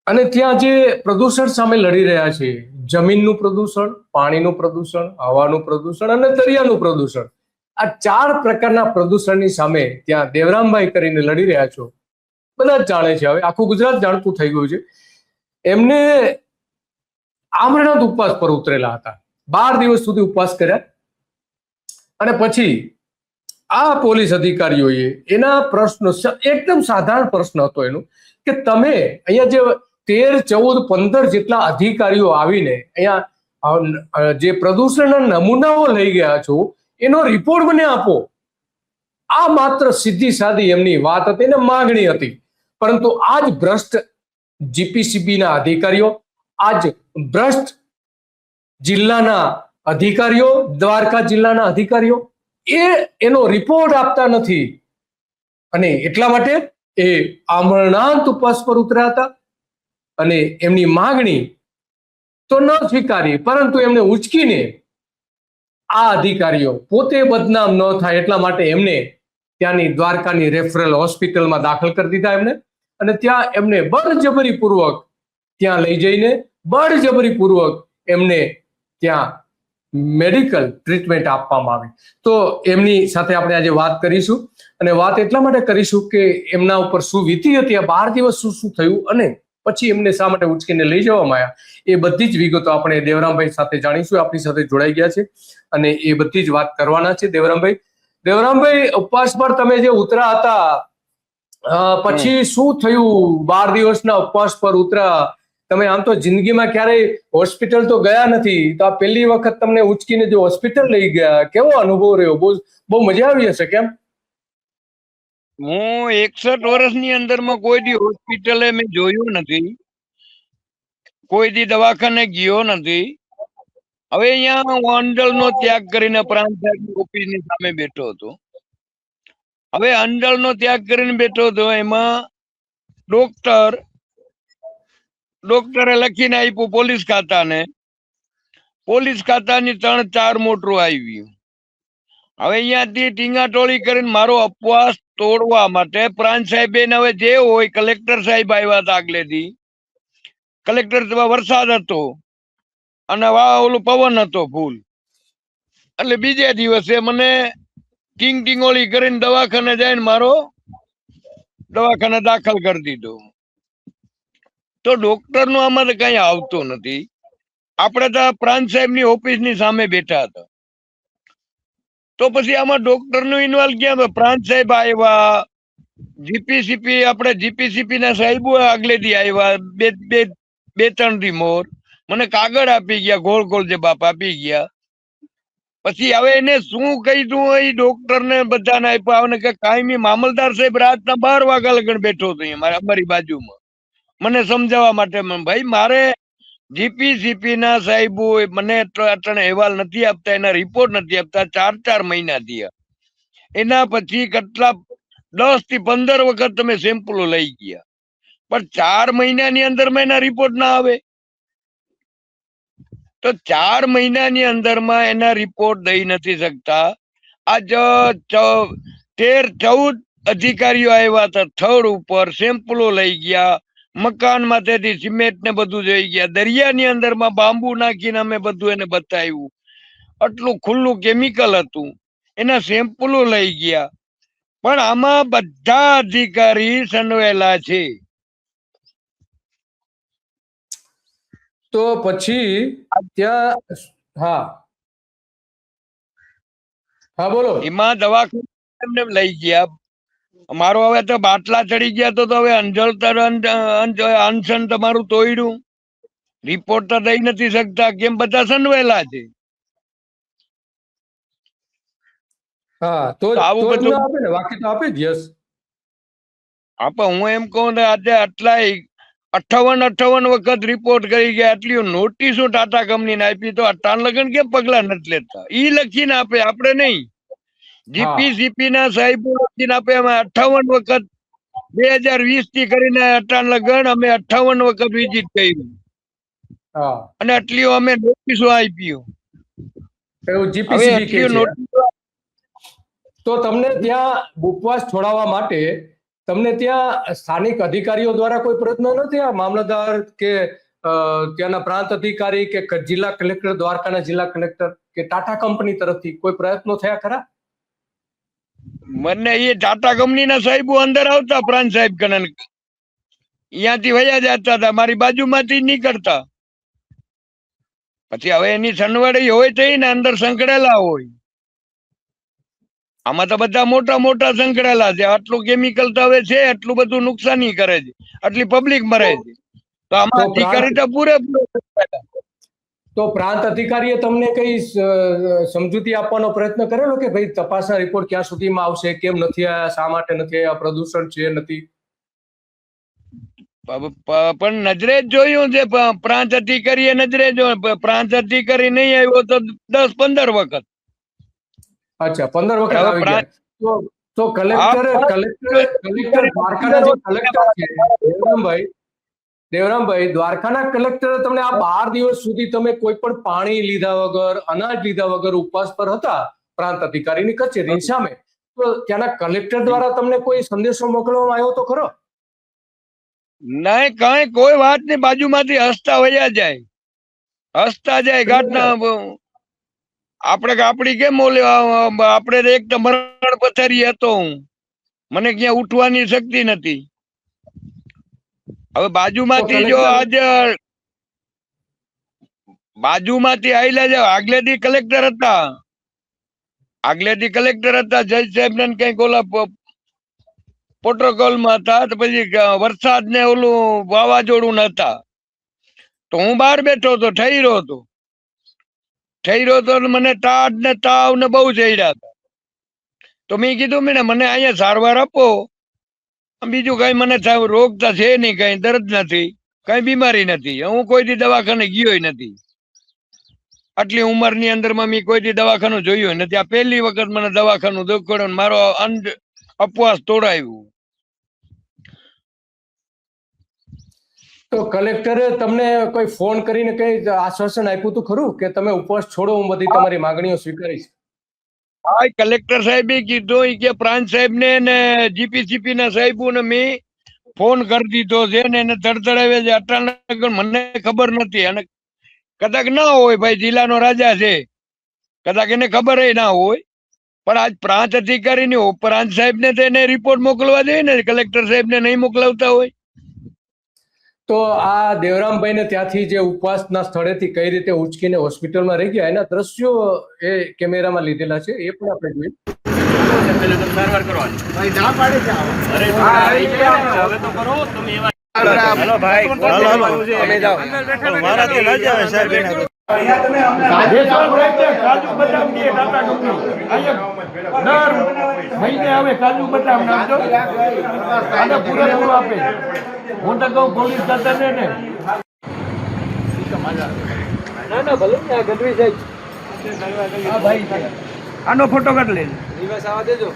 અને ત્યાં જે પ્રદૂષણ સામે લડી રહ્યા છે, જમીનનું પ્રદૂષણ, પાણીનું પ્રદૂષણ, હવાનું પ્રદૂષણ અને દરિયાનું પ્રદૂષણ, આ 4 પ્રકારના પ્રદૂષણની સામે ત્યાં દેવરામભાઈ કરીને લડી રહ્યા છો. બધા જ જાણે છે, હવે આખું ગુજરાત જાણતું થઈ ગયું છે. એમને આમરણાંત ઉપવાસ પર ઉતરેલા હતા, 12 દિવસ સુધી ઉપવાસ કર્યા. અને પછી આ પોલીસ અધિકારીઓએ એના પ્રશ્નો, એકદમ સાધારણ પ્રશ્ન હતો એનું, કે તમે અહીંયા જે 13, 14, 15 જેટલા અધિકારીઓ આવીને અહીંયા જે પ્રદૂષણના નમૂનાઓ લઈ ગયા છો એનો રિપોર્ટ મને આપો. આ માત્ર સીધી સાદી એમની વાત હતી ને માંગણી હતી. પરંતુ આજ ભ્રષ્ટ જીપીસીબી ના અધિકારીઓ, આજ ભ્રષ્ટ જિલ્લાના અધિકારીઓ, દ્વારકા જિલ્લાના અધિકારીઓ એનો રિપોર્ટ આપતા નથી. અને એટલા માટે એ આમરણાંત ઉપવાસ પર ઉતર્યા હતા. અને એમની માંગણી તો ન સ્વીકારી, પરંતુ એમને ઉચકીને આ અધિકારીઓ પોતે બદનામ ન થાય એટલા માટે એમને ત્યાંની દ્વારકાની રેફરલ હોસ્પિટલમાં દાખલ કરી દીધા એમને. અને ત્યાં એમને બળજબરીપૂર્વક ત્યાં લઈ જઈને બળજબરીપૂર્વક એમને ત્યાં મેડિકલ ટ્રીટમેન્ટ આપવામાં આવી. તો એમની સાથે આપણે આજે વાત કરીશું. અને વાત એટલા માટે કરીશું કે એમના ઉપર શું વીતી હતી આ 12 દિવસ, શું થયું અને પછી એમને શા માટે ઉચકીને લઈ જવામાં આવ્યા, એ બધી જ વિગતો આપણે દેવરામભાઈ સાથે જાણીશું. આપણી સાથે જોડાઈ ગયા છે અને એ બધી જ વાત કરવાના છે. દેવરામભાઈ, ઉપવાસ પર તમે જે ઉતરા હતા, પછી શું થયું? 12 દિવસના ઉપવાસ પર ઉતરા તમે. આમ તો જિંદગીમાં ક્યારેય હોસ્પિટલ તો ગયા નથી, તો આ પહેલી વખત તમને ઉચકીને જો હોસ્પિટલ લઈ ગયા, કેવો અનુભવ રહ્યો? બહુ મજા આવી હશે, કેમ? હું 61 વર્ષની અંદરમાં કોઈ દી હોસ્પિટલે મેં જોયું નથી, કોઈ દી દવાખાને ગયો નથી. હવે અહીંયા હું અંડળનો ત્યાગ કરીને પ્રાંત સાહેબની ઓફિસની સામે બેઠો હતો. હવે અંડળનો ત્યાગ કરીને બેઠો હતો, એમાં ડોક્ટરે લખીને આપ્યું પોલીસ ખાતાને. પોલીસ ખાતાની 3-4 મોટરું આવ્યું. હવે અહીંયાથી ટીંગાટોળી કરીને મારો ઉપવાસ તોડવા માટે પ્રાંત સાહેબ હવે જે હોય, કલેક્ટર સાહેબ આવ્યા હતા આગલેથી. કલેક્ટર વરસાદ હતો અને ઓલું પવન હતો ફૂલ, એટલે બીજે દિવસે મને ટીંગોળી કરીને દવાખાને જઈને મારો દવાખાને દાખલ કરી દીધો. તો ડોક્ટર નું આમાં કઈ આવતું નથી. આપણે તો પ્રાંત સાહેબ ની ઓફિસ ની સામે બેઠા હતા, તો પછી આમાં ડોક્ટર નું ઇન્વોલ્વ ક્યાં? પ્રાંત સાહેબ આવ્યા, જીપીસીપી આપણે જીપીસીપી ના સાહેબો આગલેથી આવ્યા, બે 3 થી મોર મને કાગળ આપી ગયા, ગોળ ગોળ જે બાપ આપી ગયા. પછી હવે એને શું કહી દઉં, એ ડોક્ટર ને બધાને આપ્યા કે કાયમી મામલદાર સાહેબ રાતના 12 વાગ્યા લગન બેઠો હતો અમારી બાજુમાં મને સમજાવવા માટે. ભાઈ, મારે જીપીસીપી ના સાહેબો મને અટણે અહેવાલ નથી આપતા, એના રિપોર્ટ નથી આપતા. 4 મહિના થયા. એના પછી કેટલા 10 થી 15 વખત તમે સેમ્પલો લઈ ગયા, પણ 4 મહિનાની અંદર એના રિપોર્ટ ના આવે. તો 4 મહિનાની અંદરમાં એના રિપોર્ટ દઈ નથી શકતા. આજ 13-14 અધિકારીઓ આવ્યા હતા, થડ ઉપર સેમ્પલો લઈ ગયા, મકાન માંથી સિમેન્ટ ને બધું જોઈ ગયા, દરિયાની અંદરમાં બાંબુ નાખીને અમે બધું એને બતાવ્યું. આટલું ખુલ્લું કેમિકલ હતું, એના સેમ્પલો લઈ ગયા. પણ આમાં બધા અધિકારી સંડોવાયેલા છે. તો પછી ત્યાં બોલો. એમાં દવાખાને લઈ ગયા. મારો હવે તો બાટલા ચડી ગયા, તો હવે અનશન તમારું તોડ્યું, રિપોર્ટ તો દઈ નથી શકતા. કેમ? બધા સંડવાયેલા છે. આવું બધું આપે ને, બાકી તો આપે જ. યસ, આપે. હું એમ કહું ને, આજે આટલા 58 વખત રિપોર્ટ કરી ગયા, આટલી નોટિસો ટાટા કંપની ને આપી, તો અટાણ લગન કેમ પગલા નથી લેતા? ઈ લખીને આપે, આપણે નહીં. જીપીસીપી ના સાહેબો લખીને આપે. અમે 58 વખત 2020 થી કરીને અટાણ લગન અમે 58 વખત વિઝિટ કર્યું અને આટલી અમે નોટિસો આપી. જીપીસીબી કે છે. તો તમને ત્યાં ઉપવાસ છોડાવવા માટે તમને ત્યાં સ્થાનિક અધિકારીઓ દ્વારા કોઈ પ્રયત્ન નથી, આ મામલતદાર કે ત્યાંના પ્રાંત અધિકારી કે જિલ્લા કલેક્ટર, દ્વારકાના જિલ્લા કલેક્ટર કે ટાટા કંપની તરફથી કોઈ પ્રયત્નો થયા ખરા? મને એ ટાટા કંપનીના સાહેબો અંદર આવતા, પ્રાંત સાહેબ કને અહીંયાથી વયા જતા હતા, મારી બાજુમાંથી જ નીકળતા. પછી હવે એની સનવાડી હોય તો ને અંદર સંકળેલા હોય. આમાં તો બધા મોટા મોટા સંકળેલા છે. આટલું કેમિકલ તો હવે છે, આટલું બધું નુકસાની કરે છે, આટલી પબ્લિક મરે છે. તો આમાં અધિકારી તો પૂરેપૂરો. તો પ્રાંત અધિકારીએ તમને કઈ સમજૂતી આપવાનો પ્રયત્ન કરેલો કે ભાઈ તપાસના રિપોર્ટ ક્યાં સુધીમાં આવશે, કેમ નથી આવ્યા, શા માટે નથી આવ્યા, પ્રદૂષણ છે નથી? પણ નજરે જ જોયું છે, પ્રાંત અધિકારીએ નજરે જોયું. પ્રાંત અધિકારી નહીં આવ્યો તો 10-15 વખત. અચ્છા, 15 વખત આવી ગયા. તો કલેક્ટર દ્વારકાના જે કલેક્ટર છે દેવરામભાઈ, દ્વારકાના કલેક્ટરે તમને આ 12 દિવસ સુધી તમે કોઈ પણ પાણી લીધા વગર, અનાજ લીધા વગર ઉપવાસ પર હતા પ્રાંત અધિકારીની કચેરીની સામે, તો ત્યાંના કલેક્ટર દ્વારા તમને કોઈ સંદેશો મોકલવામાં આવ્યો તો ખરો? નહીં, કઈ કોઈ વાત નહીં. બાજુમાંથી હસતા વયા જાય, હસતા જાય. ઘાટના આપણી કેમ આપણે એક તો મરણ પથારી હતો હું, મને ક્યાં ઉઠવાની શક્તિ નથી. હવે બાજુમાંથી જો આજ બાજુમાંથી આવેલા છે, આગલેથી કલેક્ટર હતા, જજ સાહેબ ને કઈક ઓલા પ્રોટોકોલ માં હતા. તો પછી વરસાદ ને ઓલું વાવાઝોડું નતા, તો હું બહાર બેઠો હતો, ઠર્યો હતો. મને ટાઢ ને તાવ ને બહુ ચડ્યા હતા. તો મેં કીધું મને અહીંયા સારવાર આપો. બીજું કઈ મને રોગ તો છે નહીં, કઈ દર્દ નથી, કઈ બીમારી નથી. હું કોઈથી દવાખાને ગયો નથી. આટલી ઉંમરની અંદરમાં મેં કોઈથી દવાખાનું જોયું નથી. આ પહેલી વખત મને દવાખાનું દુખાડ્યું, મારો અપવાસ તોડાવ્યું. તો કલેક્ટરે તમને કોઈ ફોન કરીને કઈ આશ્વાસન આપ્યું હતું ખરું કે તમે ઉપવાસ છોડો, હું બધી તમારી માંગણીઓ સ્વીકારીશ? હા, કલેક્ટર સાહેબે કીધું કે પ્રાંત સાહેબ ને જીપીસીપી ના સાહેબો ને મેં ફોન કરી દીધો છે ને એને ધડધડાવે છે. અચાનક મને ખબર નથી, અને કદાચ ના હોય, ભાઈ જિલ્લાનો રાજા છે, કદાચ એને ખબર ના હોય. પણ આજ પ્રાંત અધિકારી ની પ્રાંત સાહેબ ને તેને રિપોર્ટ મોકલવા જોઈએ ને, કલેક્ટર સાહેબ ને નહીં મોકલાવતા હોય. તો આ દેવરામભાઈ ને ત્યાંથી જે ઉપવાસના સ્થળેથી કઈ રીતે ઉચકીને હોસ્પિટલમાં રહી ગયા એના દ્રશ્યો એ કેમેરામાં લીધેલા છે, એ પણ આપણે જોઈએ. સારવાર કરવાની ભાઈ ના પાડે છે. હવે તો કરો તમે. હેલો ભાઈ, તમે જાઓ, મારાથી લઈ જાવ સાહેબ. અહીંયા તમે કાજુ બદામ ની ટાટા કંપની અહીંયા દર મહિને આવે કાજુ બદામ નાખજો, આને પૂરેપૂરો આપે. હું તો કહું પોલીસ કરતા ને ના ભલે ને આ ગઢવી સાહેબ, આનો ફોટો કાઢ લેજો. દિવસ આવવા દેજો.